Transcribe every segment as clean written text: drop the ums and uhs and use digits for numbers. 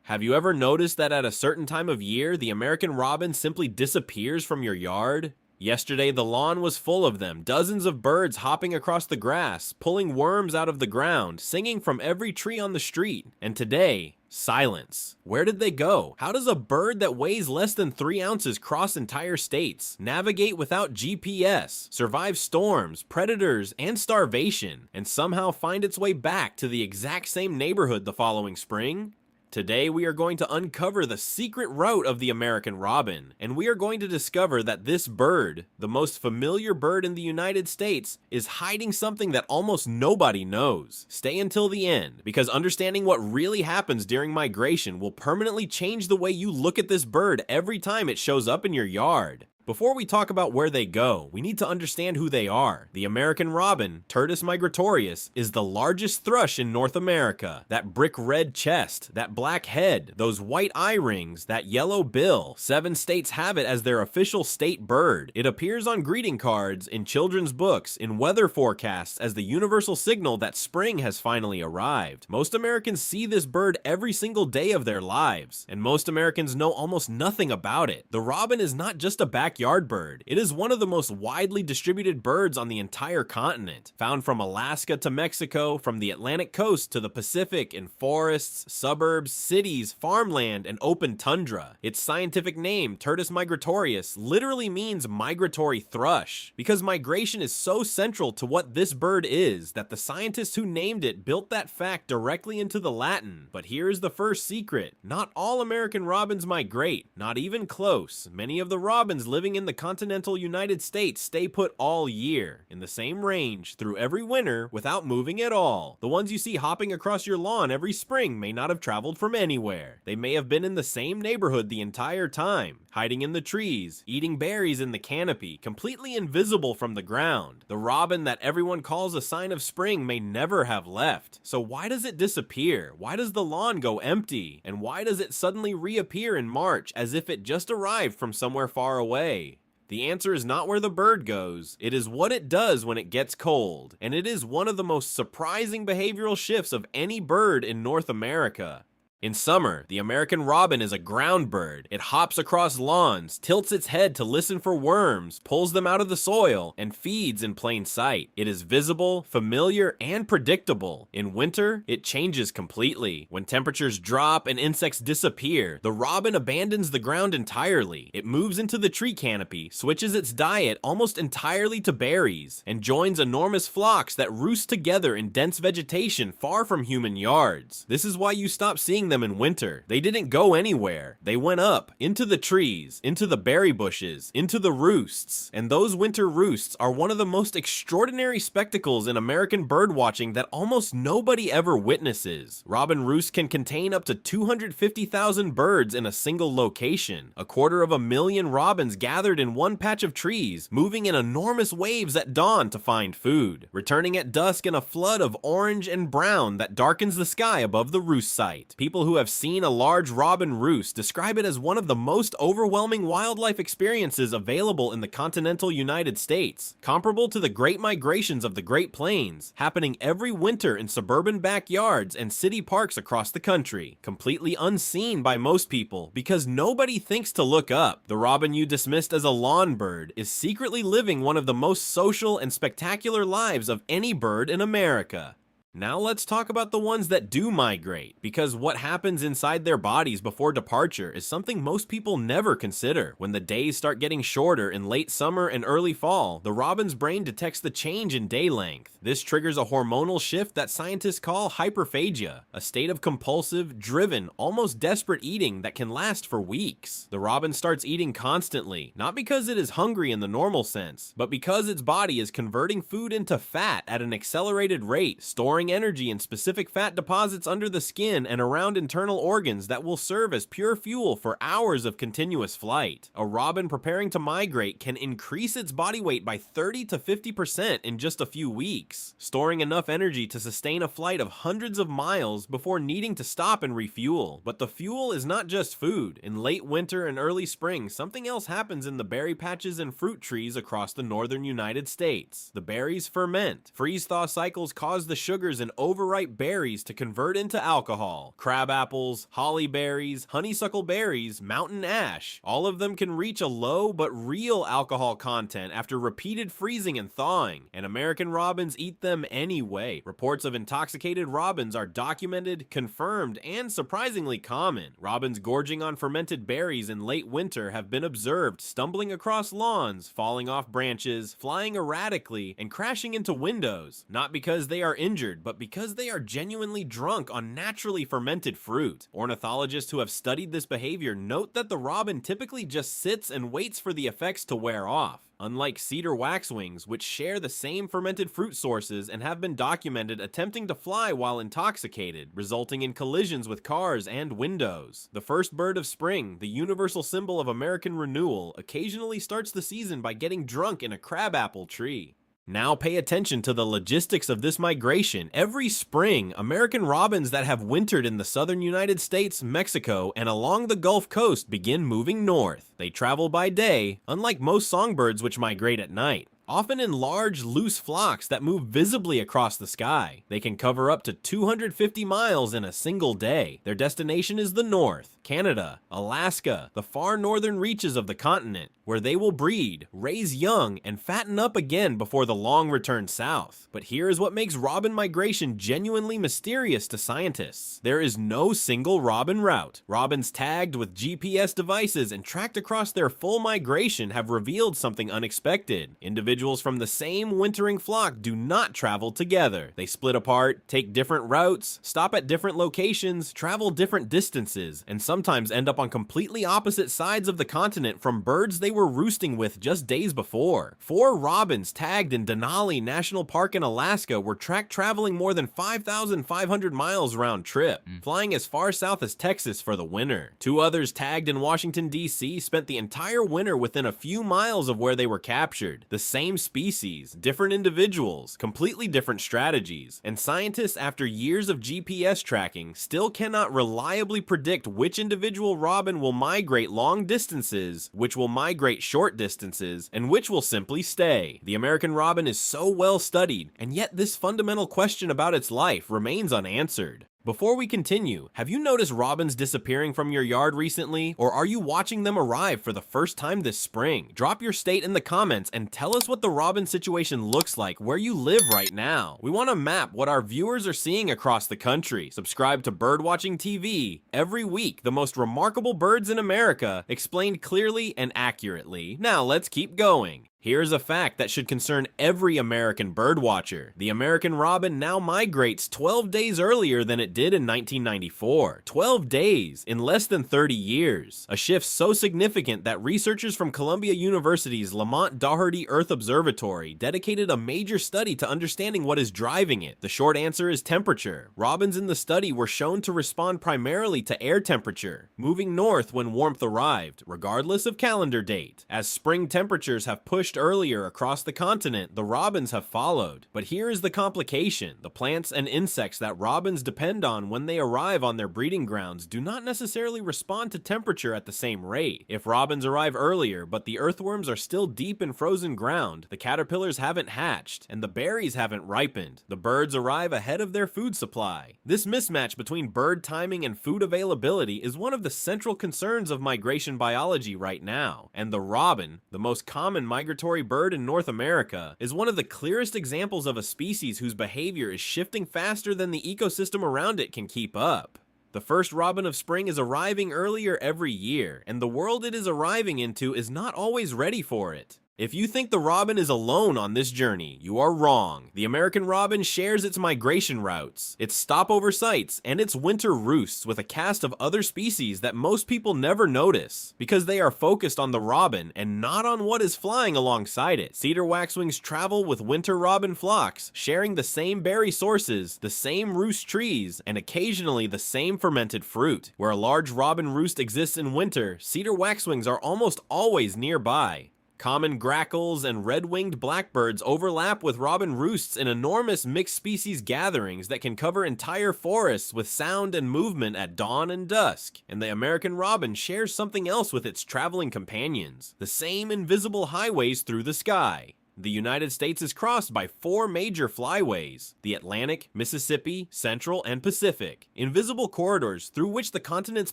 Have you ever noticed that at a certain time of year, the American robin simply disappears from your yard? Yesterday, the lawn was full of them, dozens of birds hopping across the grass, pulling worms out of the ground, singing from every tree on the street. And today, silence. Where did they go? How does a bird that weighs less than 3 ounces cross entire states, navigate without GPS, survive storms, predators, and starvation, and somehow find its way back to the exact same neighborhood the following spring? Today we are going to uncover the secret route of the American robin, and we are going to discover that this bird, the most familiar bird in the United States, is hiding something that almost nobody knows. Stay until the end, because understanding what really happens during migration will permanently change the way you look at this bird every time it shows up in your yard. Before we talk about where they go, we need to understand who they are. The American robin, Turdus migratorius, is the largest thrush in North America. That brick red chest, that black head, those white eye rings, that yellow bill. 7 states have it as their official state bird. It appears on greeting cards, in children's books, in weather forecasts as the universal signal that spring has finally arrived. Most Americans see this bird every single day of their lives, and most Americans know almost nothing about it. The robin is not just a backyard bird. It is one of the most widely distributed birds on the entire continent, found from Alaska to Mexico, from the Atlantic coast to the Pacific, in forests, suburbs, cities, farmland, and open tundra. Its scientific name, Turdus migratorius, literally means migratory thrush, because migration is so central to what this bird is that the scientists who named it built that fact directly into the Latin. But here's the first secret. Not all American robins migrate, not even close. Many of the robins living in the continental United States stay put all year, in the same range, through every winter, without moving at all. The ones you see hopping across your lawn every spring may not have traveled from anywhere. They may have been in the same neighborhood the entire time, hiding in the trees, eating berries in the canopy, completely invisible from the ground. The robin that everyone calls a sign of spring may never have left. So why does it disappear? Why does the lawn go empty? And why does it suddenly reappear in March as if it just arrived from somewhere far away? The answer is not where the bird goes, it is what it does when it gets cold, and it is one of the most surprising behavioral shifts of any bird in North America. In summer, the American robin is a ground bird. It hops across lawns, tilts its head to listen for worms, pulls them out of the soil, and feeds in plain sight. It is visible, familiar, and predictable. In winter, it changes completely. When temperatures drop and insects disappear, the robin abandons the ground entirely. It moves into the tree canopy, switches its diet almost entirely to berries, and joins enormous flocks that roost together in dense vegetation far from human yards. This is why you stop seeing them in winter. They didn't go anywhere. They went up, into the trees, into the berry bushes, into the roosts. And those winter roosts are one of the most extraordinary spectacles in American birdwatching that almost nobody ever witnesses. Robin roosts can contain up to 250,000 birds in a single location. 250,000 robins gathered in one patch of trees, moving in enormous waves at dawn to find food, returning at dusk in a flood of orange and brown that darkens the sky above the roost site. People who have seen a large robin roost describe it as one of the most overwhelming wildlife experiences available in the continental United States, comparable to the Great Migrations of the Great Plains, happening every winter in suburban backyards and city parks across the country, completely unseen by most people because nobody thinks to look up. The robin you dismissed as a lawn bird is secretly living one of the most social and spectacular lives of any bird in America. Now let's talk about the ones that do migrate, because what happens inside their bodies before departure is something most people never consider. When the days start getting shorter in late summer and early fall, the robin's brain detects the change in day length. This triggers a hormonal shift that scientists call hyperphagia, a state of compulsive, driven, almost desperate eating that can last for weeks. The robin starts eating constantly, not because it is hungry in the normal sense, but because its body is converting food into fat at an accelerated rate, storing energy in specific fat deposits under the skin and around internal organs that will serve as pure fuel for hours of continuous flight. A robin preparing to migrate can increase its body weight by 30 to 50% in just a few weeks, storing enough energy to sustain a flight of hundreds of miles before needing to stop and refuel. But the fuel is not just food. In late winter and early spring, something else happens in the berry patches and fruit trees across the northern United States. The berries ferment. Freeze-thaw cycles cause the sugar sugars in overripe berries to convert into alcohol. Crab apples, holly berries, honeysuckle berries, mountain ash. All of them can reach a low but real alcohol content after repeated freezing and thawing, and American robins eat them anyway. Reports of intoxicated robins are documented, confirmed, and surprisingly common. Robins gorging on fermented berries in late winter have been observed stumbling across lawns, falling off branches, flying erratically, and crashing into windows, not because they are injured, but because they are genuinely drunk on naturally fermented fruit. Ornithologists who have studied this behavior note that the robin typically just sits and waits for the effects to wear off. Unlike cedar waxwings, which share the same fermented fruit sources and have been documented attempting to fly while intoxicated, resulting in collisions with cars and windows. The first bird of spring, the universal symbol of American renewal, occasionally starts the season by getting drunk in a crabapple tree. Now pay attention to the logistics of this migration. Every spring, American robins that have wintered in the southern United States, Mexico, and along the Gulf Coast begin moving north. They travel by day, unlike most songbirds which migrate at night, often in large, loose flocks that move visibly across the sky. They can cover up to 250 miles in a single day. Their destination is the north, Canada, Alaska, the far northern reaches of the continent, where they will breed, raise young, and fatten up again before the long return south. But here is what makes robin migration genuinely mysterious to scientists. There is no single robin route. Robins tagged with GPS devices and tracked across their full migration have revealed something unexpected. Individuals from the same wintering flock do not travel together. They split apart, take different routes, stop at different locations, travel different distances, and sometimes end up on completely opposite sides of the continent from birds they were roosting with just days before. 4 robins tagged in Denali National Park in Alaska were tracked traveling more than 5,500 miles round trip, flying as far south as Texas for the winter. 2 others tagged in Washington, D.C. spent the entire winter within a few miles of where they were captured. The same species, different individuals, completely different strategies, and scientists after years of GPS tracking still cannot reliably predict which individual robin will migrate long distances, which will migrate short distances, and which will simply stay. The American robin is so well studied, and yet this fundamental question about its life remains unanswered. Before we continue, have you noticed robins disappearing from your yard recently, or are you watching them arrive for the first time this spring? Drop your state in the comments and tell us what the robin situation looks like where you live right now. We want to map what our viewers are seeing across the country. Subscribe to Birdwatching TV. Every week, the most remarkable birds in America, explained clearly and accurately. Now let's keep going. Here's a fact that should concern every American birdwatcher. The American robin now migrates 12 days earlier than it did in 1994. 12 days in less than 30 years. A shift so significant that researchers from Columbia University's Lamont Doherty Earth Observatory dedicated a major study to understanding what is driving it. The short answer is temperature. Robins in the study were shown to respond primarily to air temperature, moving north when warmth arrived, regardless of calendar date. As spring temperatures have pushed earlier across the continent, the robins have followed. But here is the complication. The plants and insects that robins depend on when they arrive on their breeding grounds do not necessarily respond to temperature at the same rate. If robins arrive earlier, but the earthworms are still deep in frozen ground, the caterpillars haven't hatched, and the berries haven't ripened, the birds arrive ahead of their food supply. This mismatch between bird timing and food availability is one of the central concerns of migration biology right now, and the robin, the most common migratory bird in North America, is one of the clearest examples of a species whose behavior is shifting faster than the ecosystem around it can keep up. The first robin of spring is arriving earlier every year, and the world it is arriving into is not always ready for it. If you think the robin is alone on this journey, you are wrong. The American robin shares its migration routes, its stopover sites, and its winter roosts with a cast of other species that most people never notice, because they are focused on the robin and not on what is flying alongside it. Cedar waxwings travel with winter robin flocks, sharing the same berry sources, the same roost trees, and occasionally the same fermented fruit. Where a large robin roost exists in winter, cedar waxwings are almost always nearby. Common grackles and red-winged blackbirds overlap with robin roosts in enormous mixed-species gatherings that can cover entire forests with sound and movement at dawn and dusk. And the American robin shares something else with its traveling companions: the same invisible highways through the sky. The United States is crossed by 4 major flyways: the Atlantic, Mississippi, Central, and Pacific, invisible corridors through which the continent's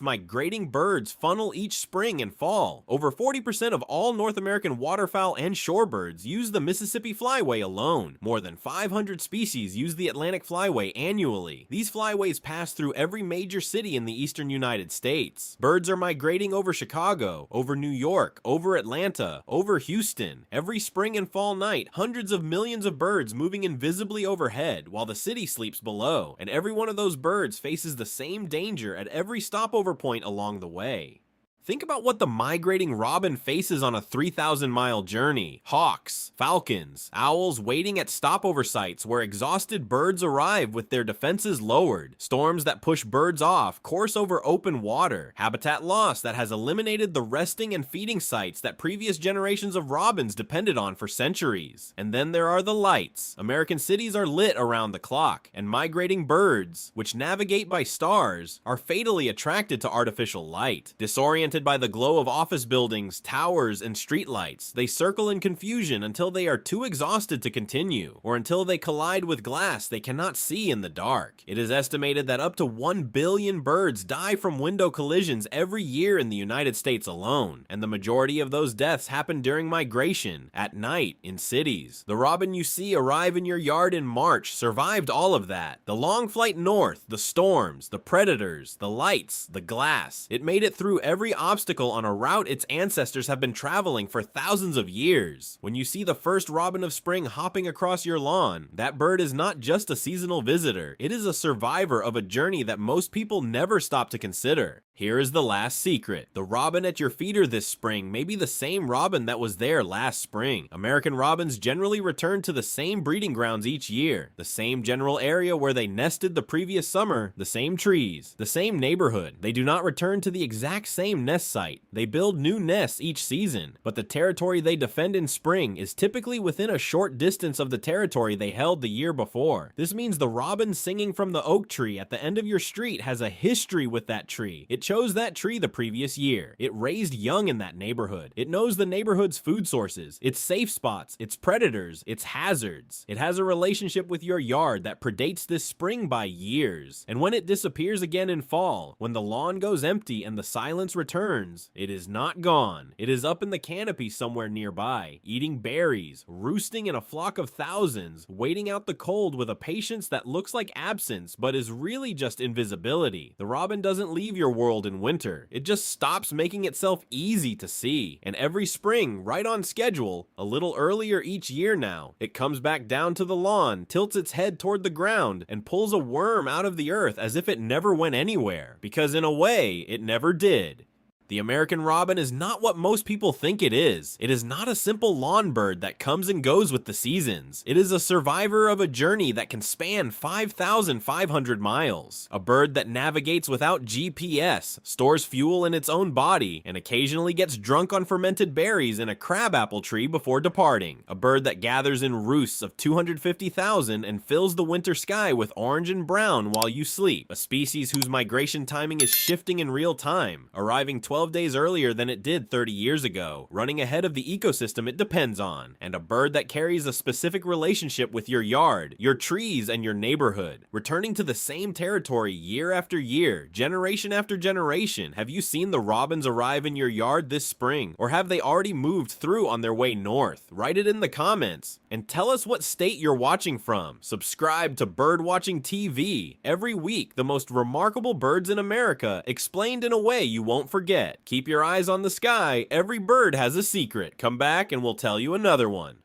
migrating birds funnel each spring and fall. Over 40% of all North American waterfowl and shorebirds use the Mississippi Flyway alone. More than 500 species use the Atlantic Flyway annually. These flyways pass through every major city in the eastern United States. Birds are migrating over Chicago, over New York, over Atlanta, over Houston. Every spring and fall night, hundreds of millions of birds moving invisibly overhead while the city sleeps below, and every one of those birds faces the same danger at every stopover point along the way. Think about what the migrating robin faces on a 3,000-mile journey. Hawks, falcons, owls waiting at stopover sites where exhausted birds arrive with their defenses lowered. Storms that push birds off course over open water. Habitat loss that has eliminated the resting and feeding sites that previous generations of robins depended on for centuries. And then there are the lights. American cities are lit around the clock, and migrating birds, which navigate by stars, are fatally attracted to artificial light. Disoriented by the glow of office buildings, towers, and streetlights, they circle in confusion until they are too exhausted to continue, or until they collide with glass they cannot see in the dark. It is estimated that up to 1 billion birds die from window collisions every year in the United States alone, and the majority of those deaths happen during migration, at night, in cities. The robin you see arrive in your yard in March survived all of that. The long flight north, the storms, the predators, the lights, the glass. It made it through every obstacle on a route its ancestors have been traveling for thousands of years. When you see the first robin of spring hopping across your lawn, that bird is not just a seasonal visitor, it is a survivor of a journey that most people never stop to consider. Here is the last secret. The robin at your feeder this spring may be the same robin that was there last spring. American robins generally return to the same breeding grounds each year, the same general area where they nested the previous summer, the same trees, the same neighborhood. They do not return to the exact same nest site. They build new nests each season, but the territory they defend in spring is typically within a short distance of the territory they held the year before. This means the robin singing from the oak tree at the end of your street has a history with that tree. It chose that tree the previous year. It raised young in that neighborhood. It knows the neighborhood's food sources, its safe spots, its predators, its hazards. It has a relationship with your yard that predates this spring by years. And when it disappears again in fall, when the lawn goes empty and the silence returns, it is not gone. It is up in the canopy somewhere nearby, eating berries, roosting in a flock of thousands, waiting out the cold with a patience that looks like absence but is really just invisibility. The robin doesn't leave your world in winter. It just stops making itself easy to see. And every spring, right on schedule, a little earlier each year now, it comes back down to the lawn, tilts its head toward the ground, and pulls a worm out of the earth as if it never went anywhere. Because in a way, it never did. The American robin is not what most people think it is. It is not a simple lawn bird that comes and goes with the seasons. It is a survivor of a journey that can span 5,500 miles. A bird that navigates without GPS, stores fuel in its own body, and occasionally gets drunk on fermented berries in a crabapple tree before departing. A bird that gathers in roosts of 250,000 and fills the winter sky with orange and brown while you sleep. A species whose migration timing is shifting in real time, arriving 12 days earlier than it did 30 years ago, running ahead of the ecosystem it depends on, and a bird that carries a specific relationship with your yard, your trees, and your neighborhood, returning to the same territory year after year, generation after generation. Have you seen the robins arrive in your yard this spring, or have they already moved through on their way north? Write it in the comments, and tell us what state you're watching from. Subscribe to Birdwatching TV. Every week, the most remarkable birds in America, explained in a way you won't forget. Keep your eyes on the sky. Every bird has a secret. Come back and we'll tell you another one.